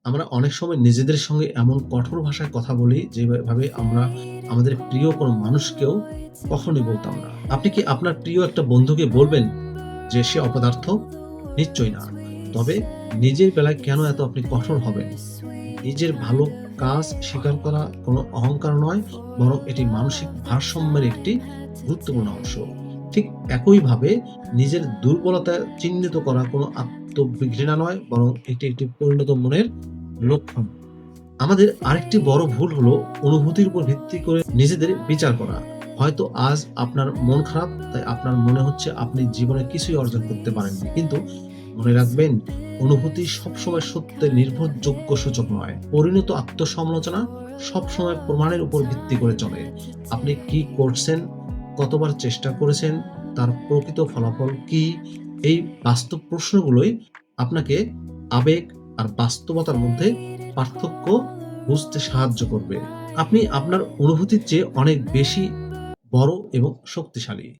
আমরা অনেক সময় নিজেদের সঙ্গে এমন কঠোর ভাষায় কথা বলি যেভাবে আমরা আমাদের প্রিয় কোনো মানুষকেও কখনোই বলতাম না। আপনি কি আপনার প্রিয় একটা বন্ধুকে বলবেন যে সে অপদার্থ? নিশ্চয়ই না। তবে নিজের বেলায় কেন এত আপনি কঠোর হবেন? নিজের ভালো কাজ স্বীকার করা কোনো অহংকার নয়, বরং এটি মানসিক ভারসাম্যের একটি গুরুত্বপূর্ণ অংশ। ঠিক একইভাবে নিজের দুর্বলতা চিহ্নিত করা কোনো আত্মবিঘৃণা নয়, বরং এটি একটি পরিণত মনের লক্ষণ। আমাদের আরেকটি বড় ভুল হলো অনুভূতির উপর ভিত্তি করে নিজেদের বিচার করা। হয়তো আজ আপনার মন খারাপ, তাই আপনার মনে হচ্ছে আপনি জীবনে কিছুই অর্জন করতে পারেননি। কিন্তু মনে রাখবেন, অনুভূতি সবসময় সত্যের নির্ভরযোগ্য সূচক নয়। পরিণত আত্মসমালোচনা সবসময় প্রমাণের উপর ভিত্তি করে চলে। আপনি কি করছেন, কতবার চেষ্টা করেছেন, তার প্রকৃত ফলাফল কি? এই বাস্তব প্রশ্নগুলোই আপনাকে আবেগ আর বাস্তবতার মধ্যে পার্থক্য বুঝতে সাহায্য করবে। আপনি আপনার অনুভূতির চেয়ে অনেক বেশি বড় এবং শক্তিশালী।